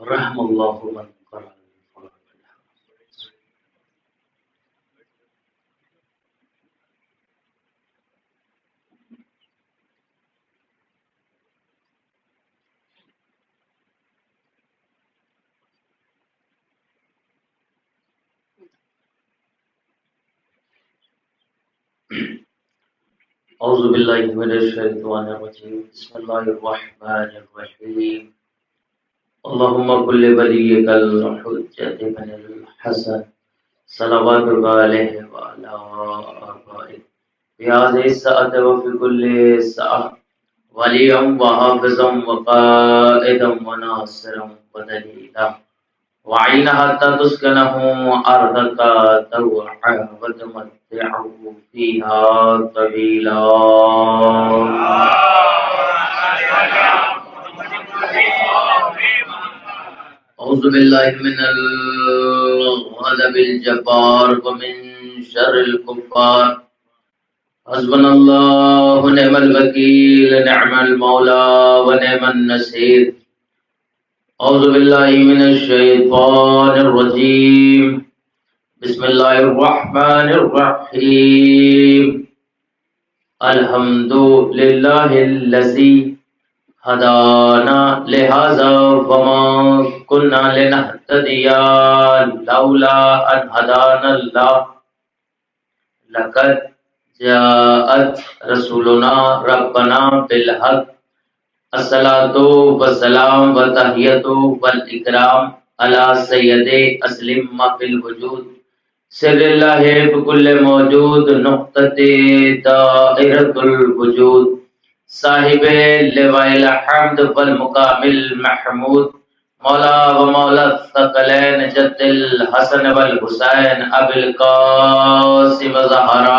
رحم اللہ من قرأ الفلاح. اعوذ باللہ من الشیطان الرجیم. بسم اللہ الرحمن الرحیم. اللہم کل ولیک الحجۃ بن الحسن صلواتک علیہ وعلی آبائہ فی ہذہ الساعة وفی کل ساعة ولیا وحافظا وقائدا وناصرا ودلیلا وعینا حتی تسکنہ ارضک طوعا وتمتعہ فیہا طویلا. اعوذ باللہ من الغضب الجبار ومن شر الکفار. حسبنا اللہ ونعم الوکیل نعم المولا ونعم النصیر. اعوذ باللہ من الشیطان الرجیم. بسم اللہ الرحمن الرحیم. الحمد للہ الذی ہدانا لہذا وما كنا لنهتدي لولا ان هدانا الله لقد جاءت رسولنا ربنا بالحق. الصلاة والسلام والتحية والإكرام على سيد أسلم ما في الوجود سر الله بكل موجود نقطة دائرة الوجود صاحب لواء الحمد والمقام المحمود مولا و مولا الثقلین جد الحسن والحسین ابی القاسم زہرا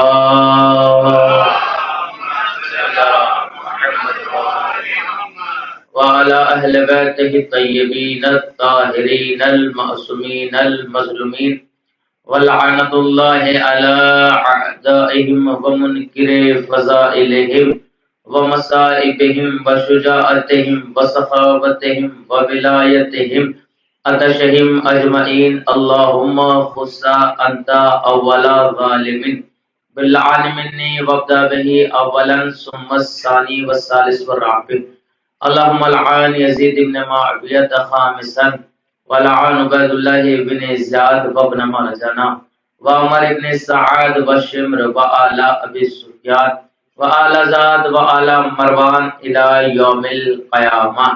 وعلى أهل بيته الطيبين الطاهرين المعصومين المظلومين ولعنة الله على أعدائهم ومنكر فضائلهم ومصائبهم وشجاعتهم وسخاوتهم وولايتهم أتشهم أجمعين. اللهم خص أنت أول ظالم باللعن مني وابدأ به أولا ثم الثاني والثالث والرابع. اللهم لعن يزيد بن معاوية خامسا ولعن عبيد الله بن زياد وابن مرجانة وعمر بن سعد وشمر وآل أبي سفيان وآل زاد وآل مروان إلى يوم القيامة.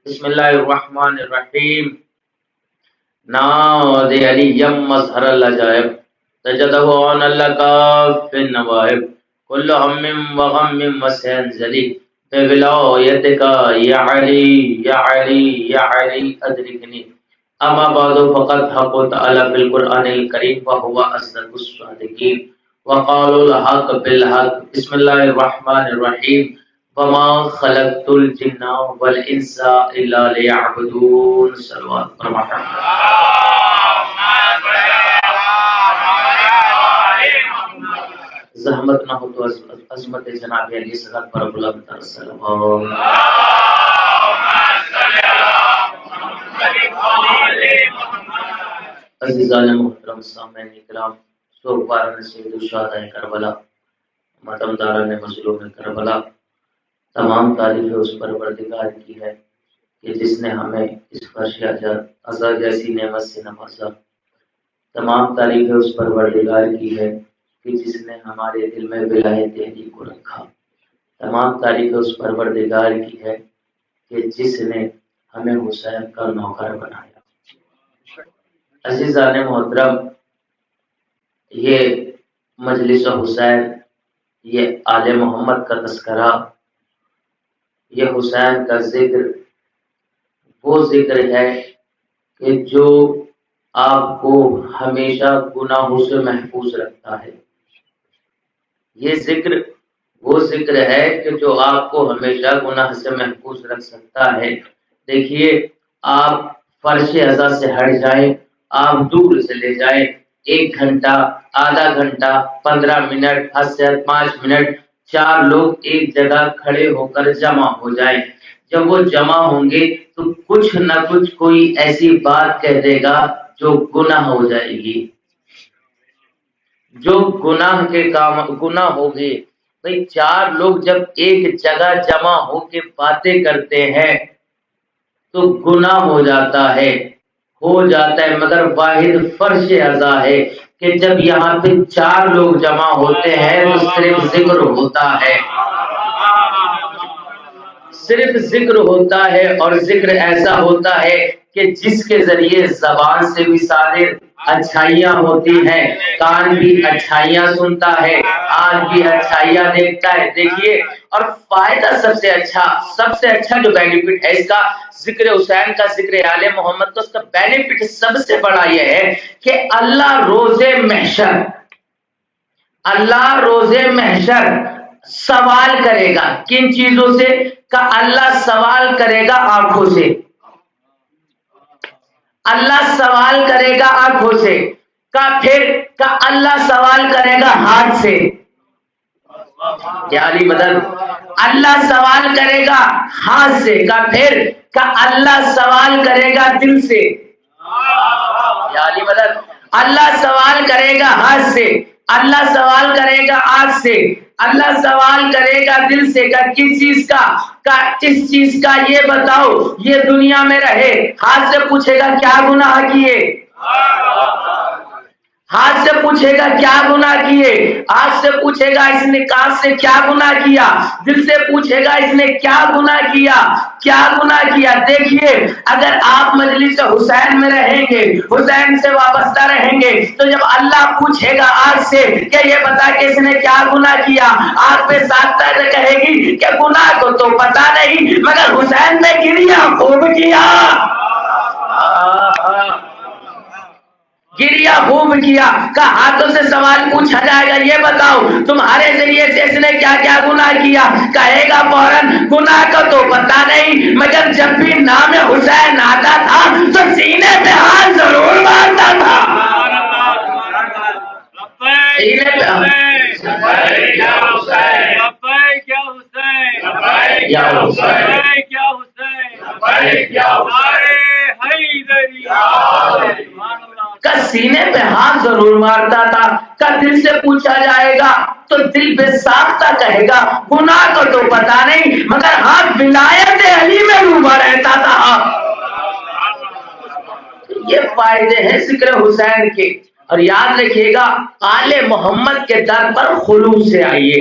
بسم الله الرحمن الرحيم. نادي علي مظهر العجائب تجده عن اللقاء في النوائب كل هم وغم وسنزلي بولايتك يا علي يا علي يا علي أدركني. أما بعد فقد حقت على في القرآن الكريم وهو أصدق الصادقين وقالوا الحق بالحق. بسم الله الرحمن الرحيم. وما خلقت الجن والإنس إلا ليعبدون. صلوات محمد. زحمت نہ ہو تو عظمت جناب علی صدق پر بلند تر سلام. عزیزان محترم سامعین کرام، سوگواران سید الشہداء کربلا، ماتم داران مظلوم کربلا، تمام تعریفیں اس پروردگار کی ہے کہ جس نے ہمیں اس فرش عزا جیسی نعمت سے نوازا. تمام تعریفیں اس پروردگار کی ہے کہ جس نے ہمارے دل میں ولایت تحریک کو رکھا. تمام تعریفیں اس پروردگار کی ہے کہ جس نے ہمیں حسین کا نوکر بنایا. عزیزان محترم، یہ مجلس حسین، یہ آل محمد کا تذکرہ، یہ حسین کا ذکر وہ ذکر ہے کہ جو آپ کو ہمیشہ گناہوں سے محفوظ رکھتا ہے. یہ ذکر وہ ذکر ہے کہ جو آپ کو ہمیشہ گناہ سے محفوظ رکھ سکتا ہے. دیکھیے، آپ فرش عزا سے ہٹ جائیں، آپ دور چلے جائیں، 1 گھنٹہ، آدھا گھنٹہ، 15 منٹ، حد سے 5 منٹ، 4 لوگ ایک جگہ کھڑے ہو کر جمع ہو جائیں. جب وہ جمع ہوں گے تو کچھ نہ کچھ کوئی ایسی بات کہہ دے گا جو گناہ ہو جائے گی، جو گناہ کے کام گناہ ہوگی۔ بھئی چار لوگ جب ایک جگہ جمع ہو کے باتیں کرتے ہیں تو گناہ ہو جاتا ہے، مگر واحد فرش ازا ہے کہ جب یہاں پہ چار لوگ جمع ہوتے ہیں تو صرف ذکر ہوتا ہے، صرف ذکر ہوتا ہے، اور ذکر ایسا ہوتا ہے کہ جس کے ذریعے زبان سے بھی صادر اچھائیاں ہوتی ہیں، کان بھی اچھائیاں سنتا ہے، آنکھ بھی اچھائیاں دیکھتا ہے۔ دیکھیے، اور فائدہ سب سے اچھا جو بینیفٹ ہے اس کا، ذکر حسین کا، ذکر آل محمد کا، اس کا بینیفٹ سب سے بڑا یہ ہے کہ اللہ روز محشر سوال کرے گا۔ کن چیزوں سے؟ کہ اللہ سوال کرے گا آنکھوں سے، اللہ سوال کرے گا آنکھوں سے، پھر اللہ سوال کرے گا ہاتھ سے، یا علی مدد، اللہ سوال کرے گا ہاتھ سے، پھر اللہ سوال کرے گا دل سے، یا علی مدد، اللہ سوال کرے گا ہاتھ سے، اللہ سوال کرے گا آنکھ سے، اللہ سوال کرے گا دل سے، کس چیز کا؟ کس چیز کا؟ یہ بتاؤ یہ دنیا میں رہے۔ ہاتھ سے پوچھے گا کیا گناہ کیے، ہاتھ سے پوچھے گا کیا گناہ کیے، آنکھ سے پوچھے گا اس نے کان سے کیا گناہ کیا، دل سے پوچھے گا اس نے کیا گناہ کیا، کیا گناہ کیا۔ دیکھیے، اگر آپ مجلس حسین میں رہیں گے، حسین سے وابستہ رہیں گے، تو جب اللہ پوچھے گا آنکھ سے کہ یہ بتا کہ اس نے کیا گناہ کیا، آنکھ پہ ساتھ کہے گی کہ گناہ کو تو پتا نہیں، مگر حسین نے گریا خوب کیا، گریا خوب کیا۔ کہ ہاتھوں سے سوال پوچھا جائے گا، یہ بتاؤ تمہارے ذریعے سے اس نے کیا کیا گناہ کیا، کہے گا فوراً گناہ کا تو پتا نہیں، مگر جب بھی نام حسین آتا تھا تو سینے پہ ہاتھ ضرور مارتا تھا، سینے پہ سینے پہ ہاتھ ضرور مارتا تھا۔ کا دل سے پوچھا جائے گا تو دل بے ساختہ کہے گا گناہ کو تو پتا نہیں، مگر ہاتھ ولایت علی میں ڈوبا رہتا تھا۔ یہ فائدے ہیں ذکر حسین کے۔ اور یاد رکھیے گا، آل محمد کے در پر خلوص سے آئیے،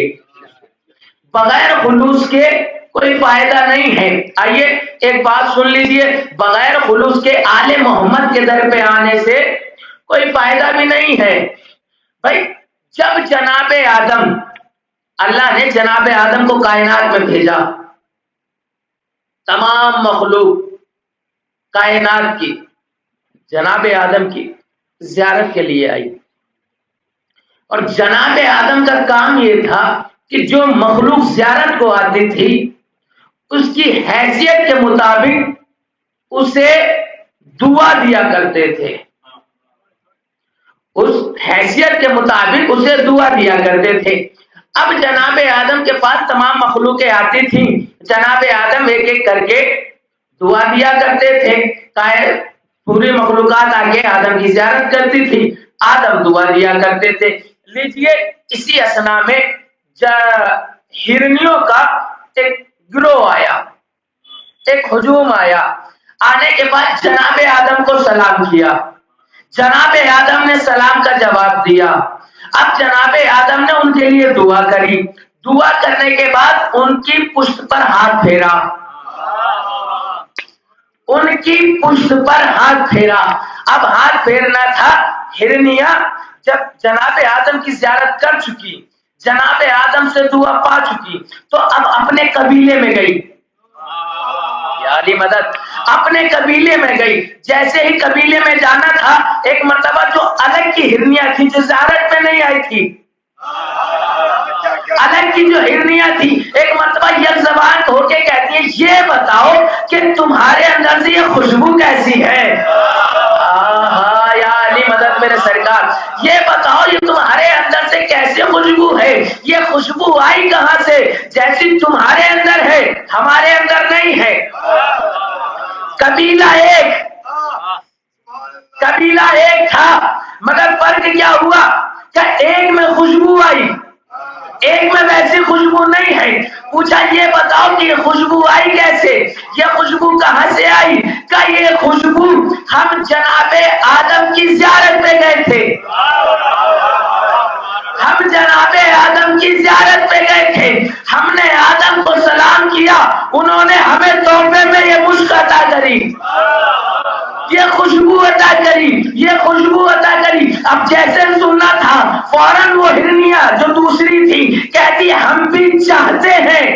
بغیر خلوص کے کوئی فائدہ نہیں ہے۔ آئیے ایک بات سن لیجئے، بغیر خلوص کے آل محمد کے در پہ آنے سے کوئی فائدہ بھی نہیں ہے۔ بھائی جب جناب آدم، اللہ نے جناب آدم کو کائنات میں بھیجا، تمام مخلوق کائنات کی جناب آدم کی زیارت کے لیے آئی، اور جناب آدم کا کام یہ تھا کہ جو مخلوق زیارت کو آتی تھی اس کی حیثیت کے مطابق اسے دعا دیا کرتے تھے، اس حیثیت کے مطابق اسے دعا دیا کرتے تھے۔ اب جناب آدم کے پاس تمام مخلوقیں آتی تھیں، جناب آدم ایک ایک کر کے دعا دیا کرتے تھے، پوری مخلوقات آگے آدم کی زیارت کرتی تھی، آدم دعا دیا کرتے تھے۔ لیجئے اسی اسنا میں ہرنیوں کا ایک گروہ آیا، ایک ہجوم آیا، آنے کے بعد جناب آدم کو سلام کیا، جناب آدم نے سلام کا جواب دیا، اب جناب آدم نے ان کے لیے دعا کری، دعا کرنے کے بعد ان کی پشت پر ہاتھ پھیرا، ان کی پشت پر ہاتھ پھیرا۔ اب ہاتھ پھیرنا تھا، ہرنیا جب جناب آدم کی زیارت کر چکی، جناب آدم سے دعا پا چکی، تو اب اپنے قبیلے میں گئی، یا علی مدد، اپنے قبیلے میں گئی۔ جیسے ہی قبیلے میں جانا تھا، ایک مرتبہ جو الگ کی ہرنیاں تھی جو زیارت میں نہیں آئی تھی، الگ کی جو ہرنیاں تھی، ایک مرتبہ یک زبان ہو کے کہتی ہے یہ بتاؤ کہ تمہارے اندر سے یہ خوشبو کیسی ہے، یا علی مدد میرے سرکار، یہ بتاؤ یہ تمہارے اندر سے کیسے خوشبو ہے؟ یہ خوشبو آئی کہاں سے؟ جیسی تمہارے اندر ہے ہمارے اندر نہیں ہے۔ قبیلہ ایک تھا، مگر فرق کیا ہوا کہ ایک میں خوشبو آئی، ایک میں ویسی خوشبو نہیں ہے۔ پوچھا یہ بتاؤ کہ یہ خوشبو آئی کیسے؟ یہ خوشبو کہاں سے آئی؟ کہ یہ خوشبو ہم جناب آدم کی زیارت پہ گئے تھے، ہم جناب آدم کی زیارت پہ گئے تھے، ہم نے آدم کو سلام کیا، انہوں نے ہمیں تحفے میں یہ مشک عطا کری، یہ خوشبو عطا کری، یہ خوشبو عطا کری۔ اب جیسے سننا تھا فوراً وہ ہرنیا جو دوسری تھی کہتی ہم بھی چاہتے ہیں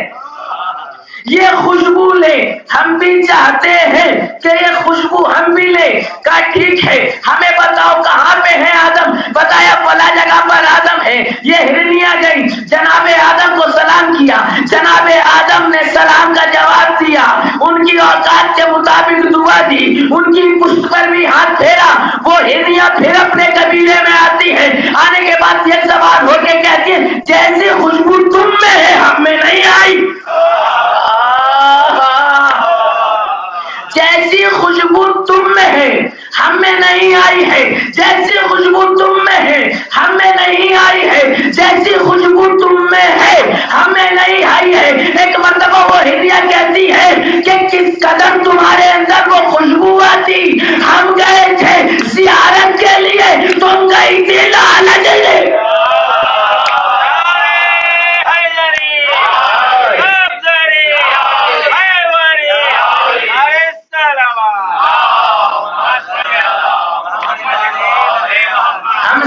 یہ خوشبو لے، ہم بھی چاہتے ہیں کہ یہ خوشبو ہم بھی لے۔ کہا ٹھیک ہے، ہمیں بتاؤ کہاں پہ ہے آدم؟ بتایا فلاں جگہ پر آدم ہے۔ یہ ہرنیا گئی، جناب آدم کو سلام کیا، جناب آدم نے سلام کا جواب دیا، ان کی اوقات کے مطابق دعا دی، ان کی پشت پر بھی ہاتھ پھیرا۔ وہ ہرنیا پھر اپنے قبیلے میں آتی ہے، آنے کے بعد یہ سوال ہو کے کہتی ہے جیسی خوشبو تم میں ہے ہم میں نہیں آئی، جیسی خوشبو تم میں ہے ہم میں نہیں آئی ہے، جیسی خوشبو تم میں ہے ہم میں نہیں آئی ہے، جیسی خوشبو تم میں ہے ہم میں نہیں آئی ہے۔ ایک مرتبہ وہ ہرنیا کہتی ہے کہ کس قدر تمہارے اندر وہ خوشبو آتی، ہم گئے تھے زیارت کے لیے، تم گئی تھی لعنت کے لیے۔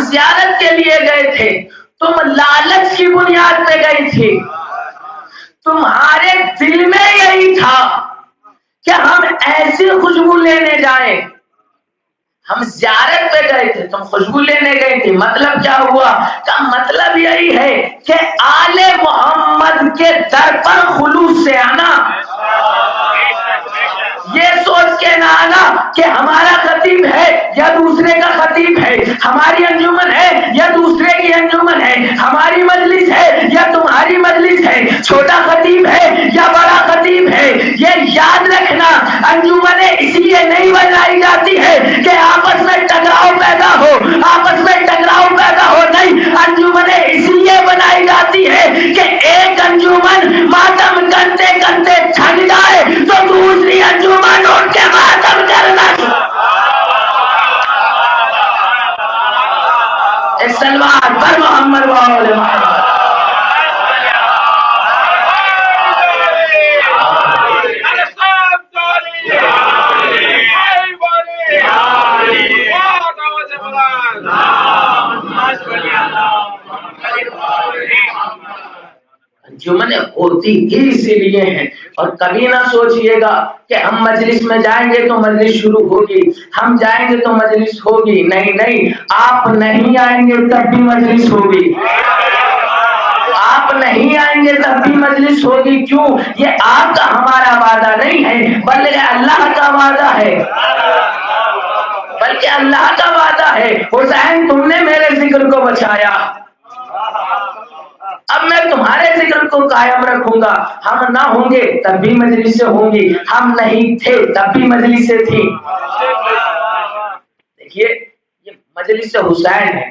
زیارت کے لیے گئے تھے، تم لالچ کی بنیاد پہ گئی تھی، تمہارے دل میں یہی تھا کہ ہم ایسی خوشبو لینے جائیں۔ ہم زیارت پہ گئے تھے، تم خوشبو لینے گئی تھی۔ مطلب کیا ہوا؟ کا مطلب یہی ہے کہ آل محمد کے در پر خلوص سے آنا، یہ سوچ کے نہ آنا کہ ہمارا خطیب ہے یا دوسرے کا خطیب ہے، ہماری انجمن ہے یا دوسرے کی انجمن ہے، ہماری مجلس ہے یا تمہاری مجلس ہے، چھوٹا خطیب ہے یا بڑا خطیب ہے۔ یہ یاد رکھنا انجمنیں اس لیے نہیں بنائی جاتی ہے کہ آپس میں ٹکراؤ پیدا ہو، آپس میں ٹکراؤ پیدا ہو، نہیں، انجمنیں اس لیے بنائی جاتی ہے کہ ایک انجمن ماتم کرتے کرتے تھک جائے تو دوسری انجمن ان کے ماتم کرنا۔ سلوات پر محمد و آل محمد۔ انجمنیں ہوتی ہی اسی لیے ہیں، اور کبھی نہ سوچئے گا کہ ہم مجلس میں جائیں گے تو مجلس شروع ہوگی، ہم جائیں گے تو مجلس ہوگی، نہیں نہیں، آپ نہیں آئیں گے تب بھی مجلس ہوگی، آپ نہیں آئیں گے تب بھی مجلس ہوگی۔ کیوں؟ یہ آپ کا ہمارا وعدہ نہیں ہے بلکہ اللہ کا وعدہ ہے، بلکہ اللہ کا وعدہ ہے۔ حسین تم نے میرے ذکر کو بچایا، اب میں تمہارے ذکر کو قائم رکھوں گا، ہم نہ ہوں گے تب بھی مجلسیں ہوں گی، ہم نہیں تھے تب بھی مجلسیں تھیں۔ دیکھیے یہ مجلس حسین ہے،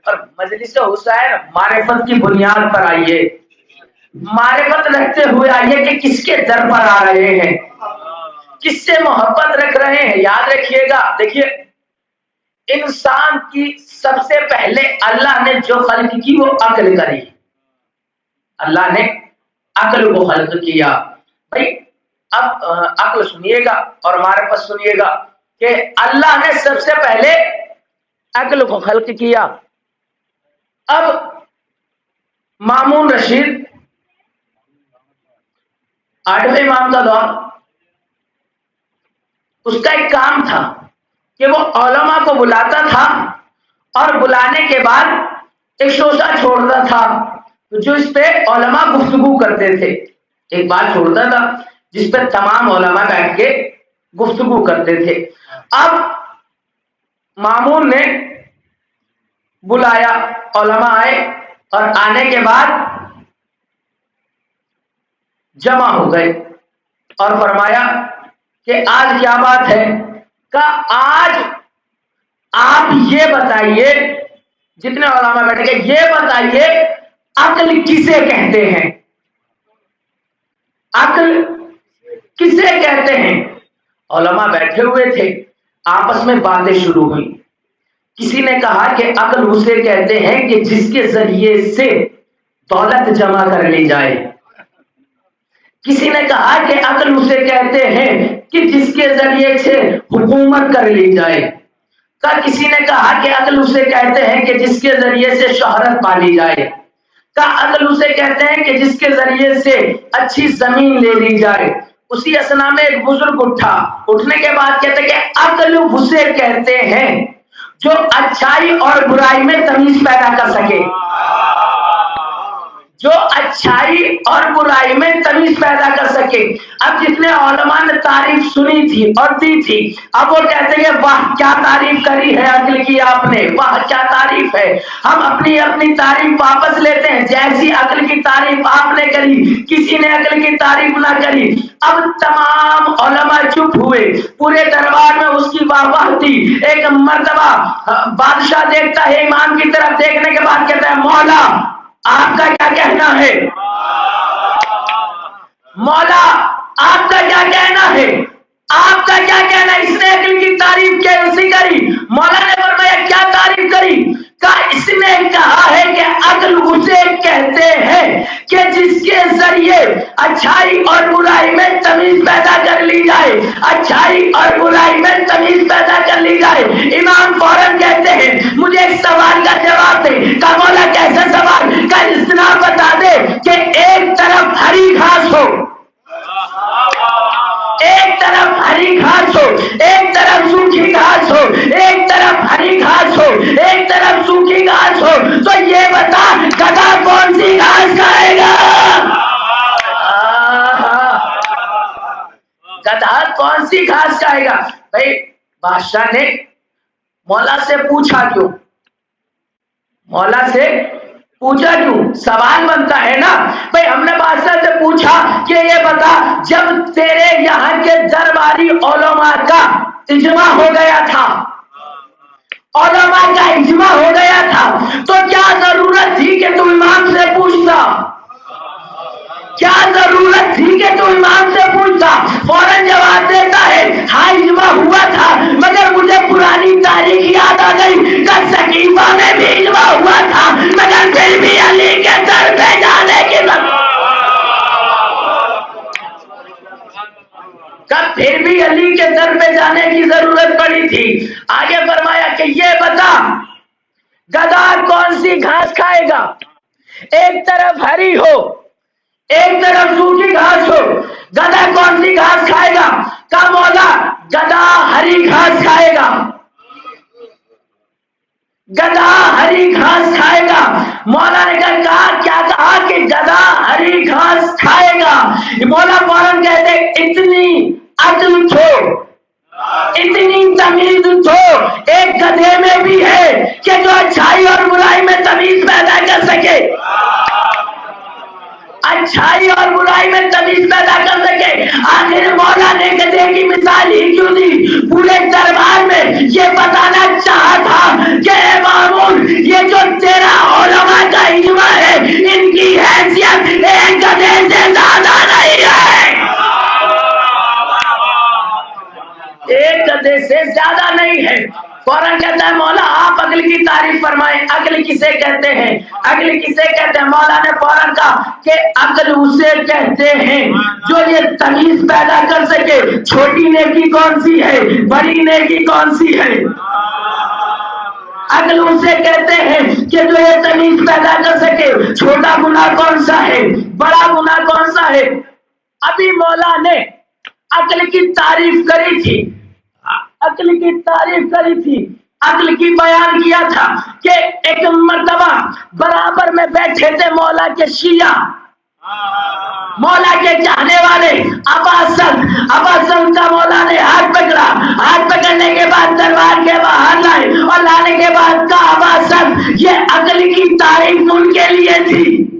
اور مجلس حسین معرفت کی بنیاد پر آئیے، معرفت رکھتے ہوئے آئیے کہ کس کے در پر آ رہے ہیں، کس سے محبت رکھ رہے ہیں۔ یاد رکھیے گا، دیکھیے انسان کی سب سے پہلے اللہ نے جو خلق کی وہ عقل کری، اللہ نے عقل کو خلق کیا۔ بھائی اب عقل سنیے گا اور معرفت سنیے گا کہ اللہ نے سب سے پہلے عقل کو خلق کیا۔ اب مامون رشید 8ویں امام کا دور، اس کا ایک کام تھا کہ وہ علماء کو بلاتا تھا اور بلانے کے بعد ایک شوشہ چھوڑتا تھا جو اس پہ علماء گفتگو کرتے تھے، ایک بات چھوڑتا تھا جس پہ تمام علماء بیٹھ کے گفتگو کرتے تھے۔ اب مامون نے بلایا، علماء آئے، اور آنے کے بعد جمع ہو گئے اور فرمایا کہ آج کیا بات ہے؟ کہا آج آپ یہ بتائیے، جتنے علماء بیٹھے گئے، یہ بتائیے عقل کسے کہتے ہیں؟ عقل کسے کہتے ہیں؟ علماء بیٹھے ہوئے تھے، آپس میں باتیں شروع ہوئی. کسی نے کہا کہ عقل اسے کہتے ہیں کہ جس کے ذریعے سے دولت جمع کر لی جائے. کسی نے کہا کہ عقل اسے کہتے ہیں کہ جس کے ذریعے سے حکومت کر لی جائے. کسی نے کہا کہ عقل اسے کہتے ہیں کہ جس کے ذریعے سے شہرت پالی جائے. عقل اسے کہتے ہیں کہ جس کے ذریعے سے اچھی زمین لے لی جائے. اسی اسنا میں ایک بزرگ اٹھا، اٹھنے کے بعد کہتے ہیں کہ عقل اسے کہتے ہیں جو اچھائی اور برائی میں تمیز پیدا کر سکے. جو اچھائی اور برائی میں تمیز پیدا کر سکے. اب جتنے علماء نے تعریف سنی تھی اور دی تھی، اب وہ کہتے ہیں واہ کیا تعریف کری ہے عقل کی آپ نے، واہ کیا تعریف ہے. ہم اپنی تعریف واپس لیتے ہیں. جیسی عقل کی تعریف آپ نے کری، کسی نے عقل کی تعریف نہ کری. اب تمام علماء چپ ہوئے، پورے دربار میں اس کی واہ واہ تھی. ایک مرتبہ بادشاہ دیکھتا ہے امام کی طرف، دیکھنے کے بعد کہتا ہے مولا آپ کا کیا کہنا ہے؟ مولا آپ کا کیا کہنا ہے؟ آپ کا کیا کہنا ہے؟ اس نے عقل کی تعریف کیسی کری؟ مولا نے فرمایا کیا تعریف کری؟ اس نے کہا ہے کہ عقل اسے کہتے ہیں کہ جس کے ذریعے اچھائی اور برائی میں تمیز پیدا کر لی جائے. اچھائی اور برائی میں تمیز پیدا کر لی جائے. امام فوراً کہتے ہیں مجھے ایک سوال کا جواب دے. کہا مولا کیسا سوال؟ کا اتنا بتا دے کہ ایک طرف ہری گھاس ہو، ایک طرف ہری گھاس ہو، ایک طرف سوکھی گھاس ہو، ایک طرف ہری گھاس ہو، ایک طرف سوکھی گھاس ہو، تو یہ بتا گدھا کون سی گھاس کھائے گا؟ گدھا کون سی گھاس کھائے گا؟ بھائی بادشاہ نے مولا سے پوچھا کیوں؟ مولا سے پوچھا کیوں؟ سوال بنتا ہے نا. بھائی ہم نے بادشاہ سے پوچھا کہ یہ بتا جب تیرے یہاں کے درباری علماء کا اجماع ہو گیا تھا، علماء کا اجماع ہو گیا تھا، تو کیا ضرورت تھی کہ تم امام سے پوچھتا؟ کیا ضرورت تھی کہ تم امام سے پوچھتا؟ فوراً جواب دیتا ہے ہاں اجماع ہوا تھا، مگر مجھے پرانی تاریخ یاد آ گئی کہ سقیفہ میں بھی اجماع ہوا تھا، مگر پھر بھی علی کے در پہ جانے کی پھر بھی علی کے در پہ جانے کی ضرورت پڑی تھی. آگے فرمایا کہ یہ بتا گدھا کون سی گھاس کھائے گا؟ ایک طرف ہری ہو، ایک طرف سوکھی گھاس ہو، گدھا کون سی گھاس کھائے گا؟ کہا مولا گدھا ہری گھاس کھائے گا. گدھا ہری گھاس کھائے گا. مولا نے کہا کیا کہا کہ گدھا ہری گھاس کھائے گا. مولا فوراً کہتے اتنی عقل چھوڑ، اتنی تمیز چھوڑ ایک گدھے میں بھی ہے کہ جو اچھائی اور برائی میں تمیز پیدا کر سکے. اچھائی اور برائی میں تمیز پیدا کر سکے. آخر مولا نے گدھے کی مثال ہی کیوں دی؟ پورے دربار میں یہ بتانا چاہا تھا کہ اے مامون یہ جو تیرا علماء کا اجماع ہے ان کی حیثیت ایک گدھے سے زیادہ نہیں ہے، ایک گدھے سے زیادہ نہیں ہے. فوراً کہتا ہے مولا آپ عقل کی تعریف فرمائیں. عقل کسے کہتے ہیں؟ عقل کسے کہتے ہیں؟ مولا نے فوراً کہا کہ عقل اسے کہتے ہیں جو یہ تمیز پیدا کر سکے چھوٹی نیکی کون سی ہے، بڑی نیکی کون سی ہے. عقل اسے کہتے ہیں کہ جو یہ تمیز پیدا کر سکے چھوٹا گناہ کون سا ہے، بڑا گناہ کون سا ہے. ابھی مولا نے عقل کی تعریف کری تھی، عقل کی تعریف کری تھی، عقل کی بیان کیا تھا کہ ایک مرتبہ برابر میں بیٹھے تھے مولا کے شیعہ، مولا کے چاہنے والے اباسل کا مولا نے ہاتھ پکڑا, ہاتھ پکڑنے کے بعد دربار کے باہر لائے اور لانے کے بعد کعبہ سب. یہ عقل کی تعریف ان کے لیے تھی,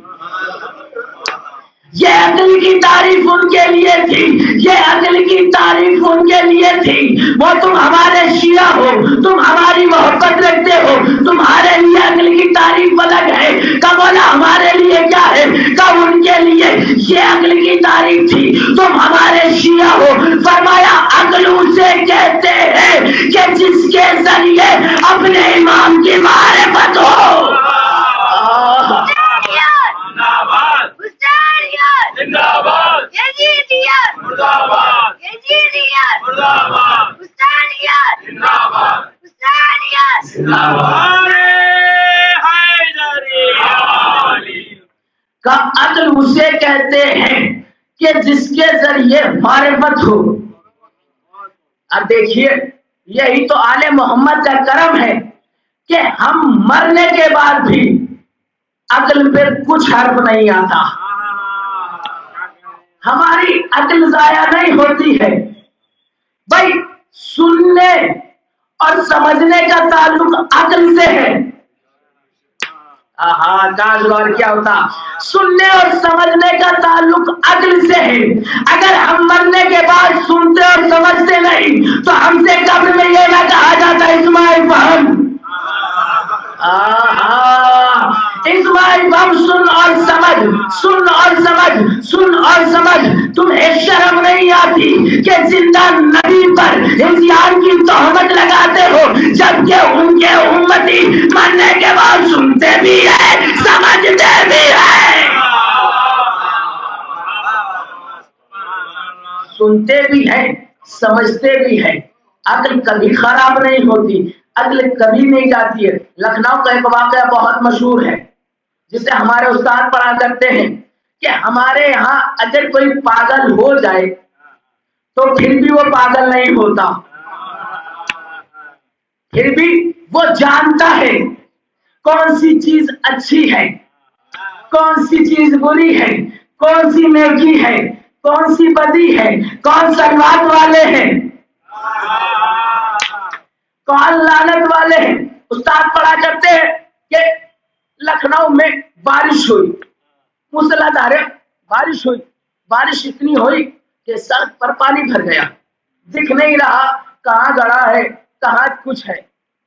یہ عقل کی تعریف ان کے لیے تھی, یہ عقل کی تعریف ان کے لیے تھی. وہ تم ہمارے شیعہ ہو, تم ہماری محبت رکھتے ہو, تمہارے لیے عقل کی تعریف الگ ہے. کب بولا ہمارے لیے کیا ہے, کب ان کے لیے یہ عقل کی تعریف تھی. تم ہمارے شیعہ ہو. فرمایا عقل اسے کہتے ہیں کہ جس کے ذریعے اپنے امام کی معرفت ہو. کا عقل اسے کہتے ہیں کہ جس کے ذریعے معرفت ہو. اب دیکھیے یہی تو آل محمد کا کرم ہے کہ ہم مرنے کے بعد بھی عقل پہ کچھ حرف نہیں آتا, ہماری عقل ضائع نہیں ہوتی ہے. بھائی سننے اور سمجھنے کا تعلق عقل سے ہے. کاش غور کیا ہوتا. سننے اور سمجھنے کا تعلق عقل سے ہے. اگر ہم مرنے کے بعد سنتے اور سمجھتے نہیں تو ہم سے قبر میں یہ نہ کہا جاتا اسماعیل فہم, اسماعیل فہم سن اور سمجھ, سن اور سمجھ, سن اور سمجھ. تمہیں شرم نہیں آتی کہ زندہ نبی پر انسان کی تہمت لگاتے ہو جبکہ ان کے امتی مرنے کے بعد سنتے بھی ہیں سمجھتے بھی ہیں, سنتے بھی ہیں سمجھتے بھی ہیں. عقل کبھی خراب نہیں ہوتی, عقل کبھی نہیں جاتی ہے. لکھنؤ کا ایک واقعہ بہت مشہور ہے جسے ہمارے استاد پڑھا کرتے ہیں کہ ہمارے یہاں اگر کوئی پاگل ہو جائے تو پھر بھی وہ پاگل نہیں ہوتا, پھر بھی وہ جانتا ہے کون سی چیز اچھی ہے, کون سی چیز بری ہے, کون سی نیکی ہے, کون سی بدی ہے, کون سلوات والے ہیں, کون لعنت والے ہیں. استاد پڑھا کرتے ہیں کہ لکھنؤ میں بارش ہوئی, موسلادھار بارش ہوئی, بارش اتنی ہوئی کہ سڑک پر پانی بھر گیا, دکھ نہیں رہا کہاں گڑا ہے کہاں کچھ ہے,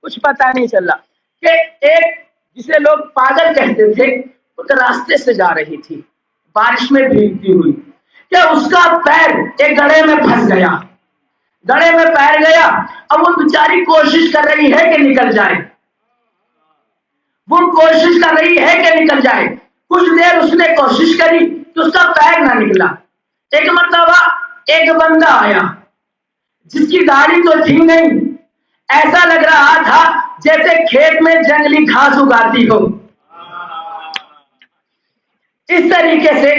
کچھ پتا نہیں چل رہا. کہ ایک جسے لوگ پاگل کہتے تھے وہ راستے سے جا رہی تھی بارش میں بھیگتی ہوئی کہ اس کا پیر ایک گڑھے میں پھنس گیا, گڑھے میں پیر گیا. اب وہ بیچاری کوشش کر رہی ہے کہ نکل جائے, وہ کوشش کر رہی ہے کہ نکل جائے. کچھ دیر اس نے کوشش کری تو اس کا پیر نہ نکلا. ایک مرتبہ ایک بندہ آیا جس کی داڑھی تو تھی نہیں, ایسا لگ رہا تھا جیسے کھیت میں جنگلی گھاس اگاتی ہو. اس طریقے سے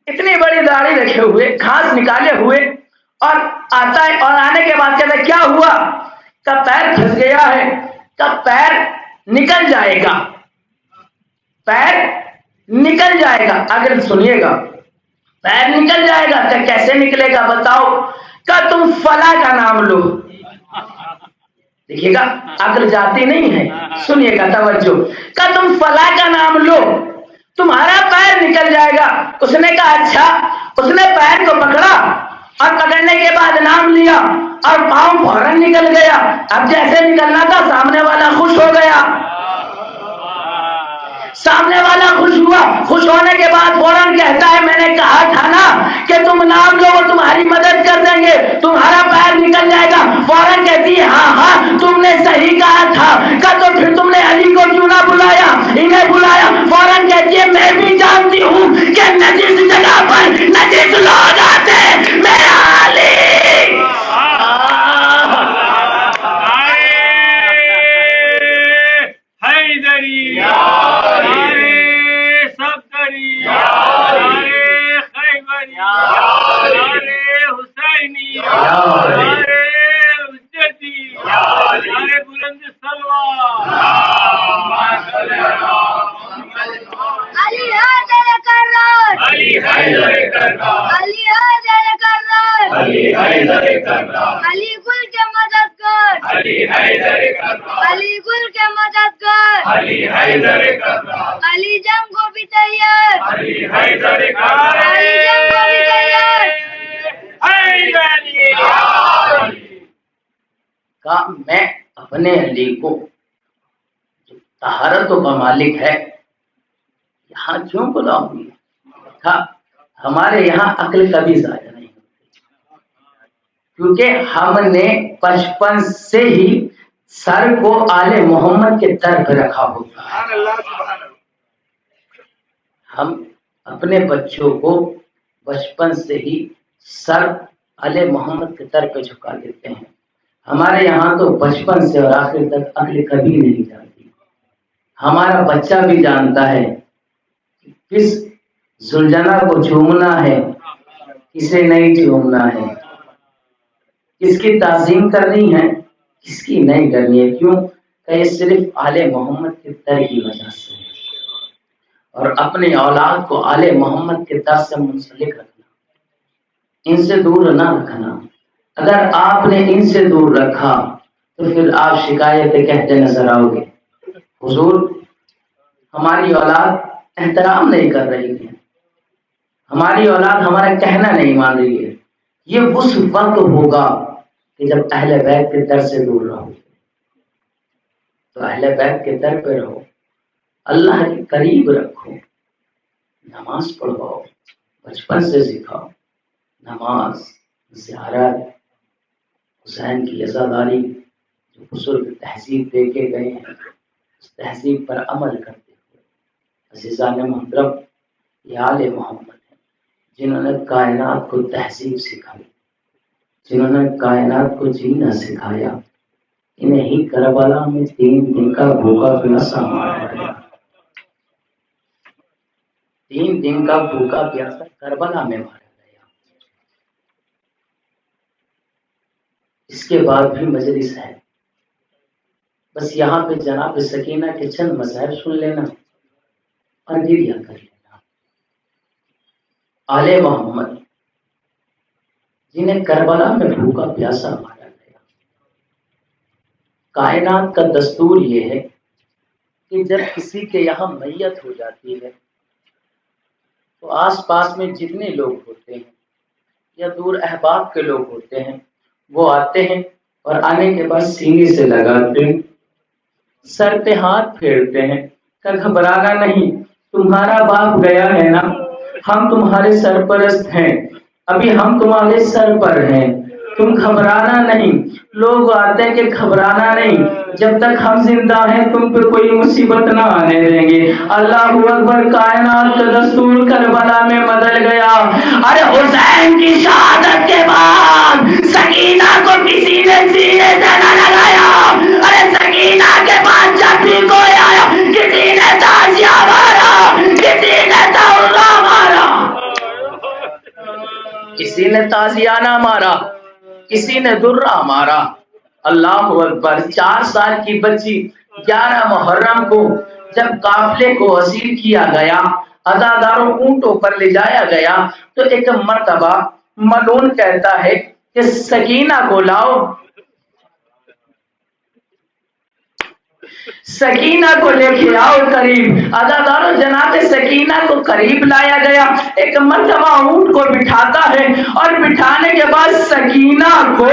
اتنی بڑی داڑھی رکھے ہوئے, گھاس نکالے ہوئے, اور آتا ہے اور آنے کے بعد کہتا ہے کیا ہوا, کا پیر پھنس گیا ہے, کا پیر نکل جائے گا, پیر نکل جائے گا. اگر سنیے گا پیر نکل جائے گا تو کیسے نکلے گا بتاؤ, کہ تم فلاں کا نام لو. دیکھیے گا عقل جاتی نہیں ہے, سنیے گا توجہ, کہ تم فلاں کا نام لو تمہارا پیر نکل جائے گا. اس نے کہا اچھا. اس نے پیر کو پکڑا اور پکڑنے کے بعد نام لیا اور پاؤں فوراً نکل گیا. اب جیسے نکلنا تھا سامنے والا خوش ہو گیا, سامنے والا خوش ہوا. خوش ہونے کے بعد فوراً کہتا ہے میں نے کہا تھا نا کہ تم نام لو وہ تمہاری مدد کر دیں گے, تمہارا پیر نکل جائے گا. فوراً کہتی ہے ہاں ہاں تم نے صحیح کہا تھا. کہ تو پھر تم نے علی کو کیوں نہ بلایا, انہیں بلایا. فوراً کہتی ہے میں بھی جانتی ہوں کہ نجس جگہ پر نجس لوگ آتے, میرا علی. علی گل کے مددگار، علی حیدر کرار، علی گل کے مددگار، علی حیدر کرار، علی جنگ کو بھی تیار، علی حیدر کرار، علی جنگ کو بھی تیار۔ کہا میں اپنے علی کو جو طہارتوں کا مالک ہے یہاں کیوں بلاؤں گی؟ کہا ہمارے یہاں عقل کبھی ضائع نہیں ہوتی، کیونکہ ہم نے بچپن سے ہی سر کو آل محمد کے در پہ رکھا ہوتا ہے۔ ہم اپنے بچوں کو بچپن سے ہی سر آل محمد کے در پہ جھکا دیتے ہیں۔ ہمارے یہاں تو بچپن سے اور آخر تک عقل کبھی نہیں جاتی۔ ہمارا بچہ بھی جانتا ہے کہ کس زلجھنا کو چومنا ہے، کسے نہیں چومنا ہے، کس کی تعظیم کرنی ہے، کس کی نہیں کرنی ہے۔ کیوں کہ یہ صرف آل محمد کے در کی وجہ سے ہے۔ اور اپنی اولاد کو آل محمد کے در سے منسلک رکھنا، ان سے دور نہ رکھنا۔ اگر آپ نے ان سے دور رکھا تو پھر آپ شکایتیں کہتے نظر آؤ گے، حضور ہماری اولاد احترام نہیں کر رہی ہے، ہماری اولاد ہمارا کہنا نہیں مان رہی ہے۔ یہ اس وقت ہوگا کہ جب اہل بیت کے در سے دور رہو۔ تو اہل بیت کے در پہ رہو، اللہ کے قریب رکھو، نماز پڑھواؤ، بچپن سے سکھاؤ، نماز، زیارت، حسین کی عزاداری جو بزرگ تہذیب دے کے گئے ہیں اس تہذیب پر عمل کرتے ہوئے۔ عزیزان محترم، یہ آل محمد ہیں جنہوں نے کائنات کو تہذیب سکھائی، جنہوں نے کائنات کو جینا سکھایا۔ انہیں ہی کربلا میں 3 دن کا بھوکا پیاسا مارا گیا، 3 دن کا بھوکا پیاسا کربلا میں مارا گیا۔ اس کے بعد بھی مجلس ہے، بس یہاں پہ جناب سکینہ کے چند مذاہب سن لینا اور گریہ کر لینا۔ آل محمد جنہیں کربلا میں بھوکا پیاسا مارا گیا۔ کائنات کا دستور یہ ہے کہ جب کسی کے یہاں میت ہو جاتی ہے تو آس پاس میں جتنے لوگ ہوتے ہیں یا دور احباب کے لوگ ہوتے ہیں وہ آتے ہیں اور آنے کے بعد سینے سے لگاتے ہیں، سر پہ ہاتھ پھیرتے ہیں کہ گھبرانا نہیں، تمہارا باپ گیا ہے نا، ہم تمہارے سرپرست ہیں، ابھی ہم تمہارے سر پر ہیں، تم گھبرانا نہیں۔ لوگ آتے ہیں کہ گھبرانا نہیں، جب تک ہم زندہ ہیں تم پہ کوئی مصیبت نہ آنے دیں گے۔ اللہ اکبر، کائنات کا دستور کربلا میں بدل گیا۔ ارے حسین کی شہادت کے بعد سکینہ کو کسی نے سینے سے نہ لگایا، ارے سکینہ کے بعد جب بھی کوئی آیا کسی نے تازیہ مارا، کسی نے تورا مارا، کسی نے تازیانہ مارا، کسی نے درہ مارا۔ اللہ اکبر، 4 سال کی بچی 11 محرم کو جب قافلے کو اسیر کیا گیا، عزاداروں اونٹوں پر لے جایا گیا تو ایک مرتبہ ملون کہتا ہے کہ سکینہ کو لاؤ، سکینہ کو لے کے آؤ قریب۔ عزاداروں جناب سکینہ کو قریب لایا گیا، ایک مرتبہ اونٹ کو بٹھاتا ہے اور بٹھانے کے بعد سکینہ کو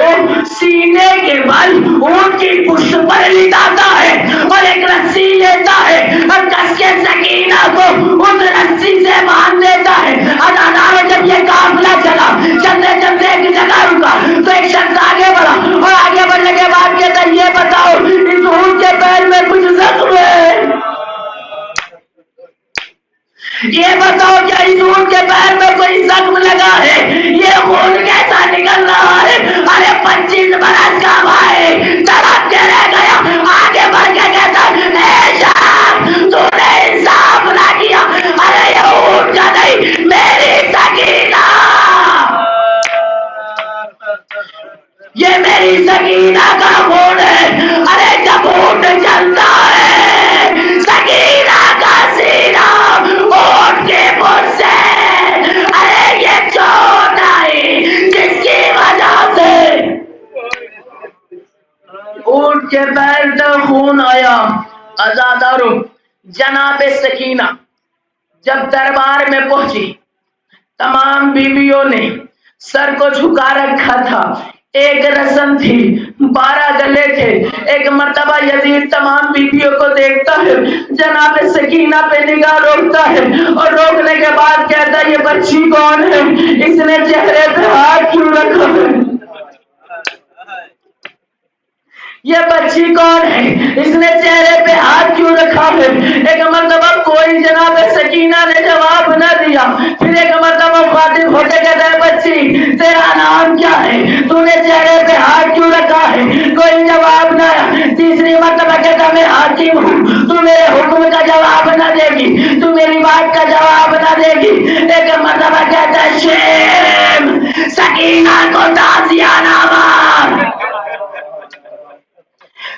سینے کے بل اونٹ کی پشت پر لٹاتا ہے اور ایک رسی لیتا ہے اور کس کے سکینہ کو اس رسی سے باندھ دیتا ہے۔ عزاداروں جب یہ قافلہ چلا، چلتے چلتے ایک جگہ رکا تو ایک شخص آگے بڑھا اور آگے بڑھنے کے بعد کہتا ہے یہ بتاؤ اس اونٹ کے پیر میں کچھ زخم ہے؟ یہ بتاؤ کیا اس اونٹ کے پیر میں کوئی زخم لگا ہے؟ یہ خون کیسا نکل رہا ہے؟ ارے 25 برس کا بھائی تڑپ کے رہ گیا، آگے بڑھ کے کہتا اے شاہ تو نے انصاف نہ کیا، ارے یہ اونٹ کا نہیں میری سکینہ، یہ میری سکینہ کا خون ہے۔ ارے جب اونٹ چلتا ہے سکینہ کا سینہ اونٹ کے پر سے، ارے یہ چوٹ آئی جس کی وجہ سے اونٹ کے پیر تک خون آیا۔ عزادارو، جناب سکینہ جب دربار میں پہنچی، تمام بیویوں نے سر کو جھکا رکھا تھا۔ ایک رسم تھی، 12 گلے تھے۔ ایک مرتبہ یزید تمام بیویوں کو دیکھتا ہے، جناب سکینہ پہ نگاہ روکتا ہے اور روکنے کے بعد کہتا ہے یہ بچی کون ہے؟ اس نے چہرے پہ ہاتھ کیوں رکھا ہے؟ یہ بچی کون ہے؟ اس نے چہرے پہ ہاتھ کیوں رکھا ہے؟ ایک مرتبہ کوئی جناب سکینہ نے جواب نہ دیا۔ پھر ایک مرتبہ خاطب ہوتے کہتا ہے بچی تیرا نام کیا ہے؟ تو نے چہرے پہ ہاتھ کیوں رکھا ہے؟ کوئی جواب نہ آیا۔ تیسری مرتبہ کہتا میں حاکم ہوں، تو میرے حکم کا جواب نہ دے گی، تو میری بات کا جواب نہ دے گی۔ ایک مرتبہ کہتا ہے شیم سکینہ کو تازیانہ مار،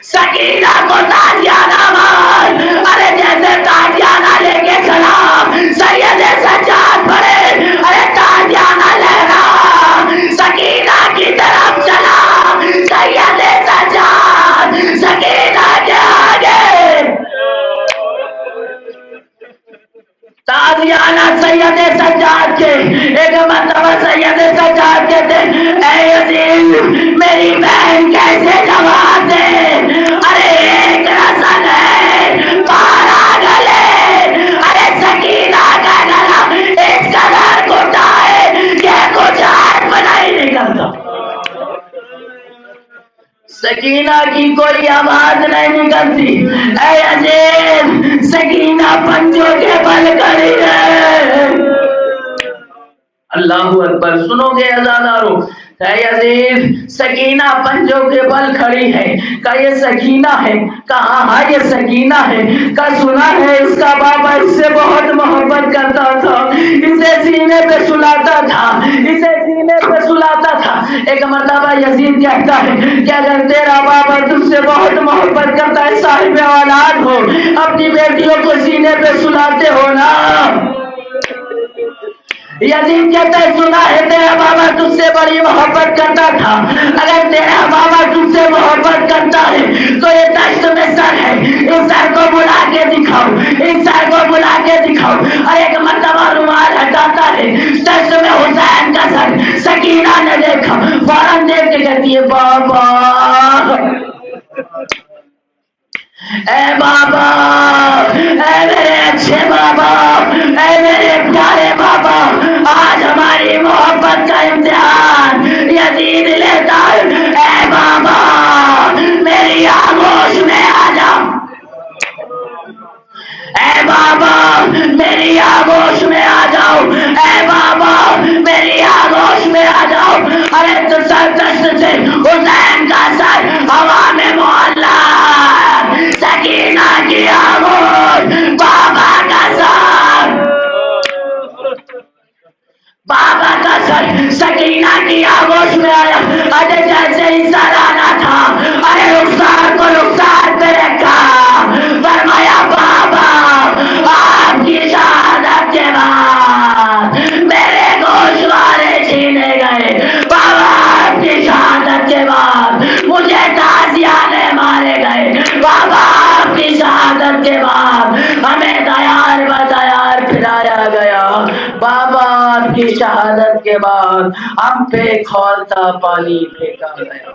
سکینہ کو تازیانہ مار۔ ارے جیسے تازیانہ لے کے چلا سید سجاد پڑے، ارے تازیانہ لہرا سکینہ کی طرف چلا سید سجاد سکینہ کے آگے۔ تازیانہ سید سجاد کے۔ ایک مرتبہ سید سجاد کہتے اے یزید میری بہن کیسے جواب دے؟ ارے ایک رسل ہے 12 گلے، ارے سکینہ کا گلا اس قدر گھٹا ہے کہ کچھ ہاتھ بنا ہی نہیں کرتا۔ سکینہ کی کوئی آواز نہیں نکلتی۔ اے عزیز سکینہ پنجوں کے بل کھڑی ہے۔ اللہ اکبر، سنو گے عزادارو؟ اے عزیز سکینہ پنجوں کے بل کھڑی ہے۔ کہ یہ سکینہ ہے؟ کہا ہاں یہ سکینہ ہے۔ کہ سنا ہے اس کا بابا اس سے بہت محبت کرتا تھا، اسے سینے پہ سلاتا تھا، اسے سینے پہ سلاتا تھا۔ ایک مرتبہ یزید کہتا ہے کہ اگر تیرا بابا تم سے بہت محبت کرتا ہے، صاحب اولاد ہو، اپنی بیٹیوں کو سینے پہ سلاتے ہو نا؟ یزید کہتا ہے سنا ہے تیرا بابا تجھ سے بڑی محبت کرتا تھا۔ اگر تیرا بابا تجھ سے محبت کرتا ہے تو یہ دشت میں سر ہے، اس سر کو بلا کے دکھاؤ، اس سر کو بلا کے دکھاؤ۔ اور ایک مرتبہ رومال ہٹاتا ہے، دشت میں حسین کا سر۔ سکینہ نے دیکھا، فوراً دیکھ کے کہتی ہے بابا اے بابا، اے میرے اچھے بابا، اے میرے پیارے بابا، آج ہماری محبت کا امتحان یزید لیتا ہے۔ اے بابا میری آغوش میں آ جاؤ، اے بابا میری آغوش میں آ جاؤ، اے بابا میری آغوش میں آ جاؤ۔ ارے تو سر دشت سے حسین کا سر ہوا میں معلق، سکینہ کی آغوش، بابا کا سر، بابا کا سر سکینہ کی آغوش میں آیا۔ ارے جیسے ہی سر آنا تھا، ارے رخسار کو رخسار پہ رکھا، فرمایا بابا آپ کی شہادت کے بعد میرے گوشوارے چھینے گئے، بابا آپ کی شہادت کے بعد مجھے تازیانے مارے گئے، بابا آپ کی شہادت کے بعد ہمیں دیار بدیار پھرایا گیا، بابا آپ کی شہادت کے بعد ہم پہ کھولتا پانی پھینکا گیا۔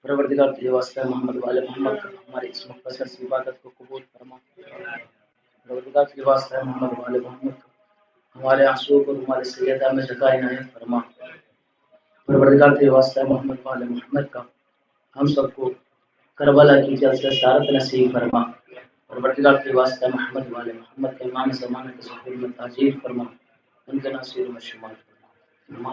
پروردگار تجھے واسطہ محمد والے محمد کا ہماری اس مختصر سی عبادت کو قبول فرما۔ پروردگار تجھے واسطہ محمد والے محمد کا ہمارے آنسو کو ہمارے سیدہ میں جگہ عنایت فرما۔ پروردگار تجھے واسطہ محمد والے محمد کا ہم سب کو کربلا کی جلسہ زیارت نصیب فرما۔ پروردگار تجھے واسطہ محمد والے محمد کے امام زمانہ کے ظہور میں تاجیل فرما، ان کے ناصر میں شمار فرما۔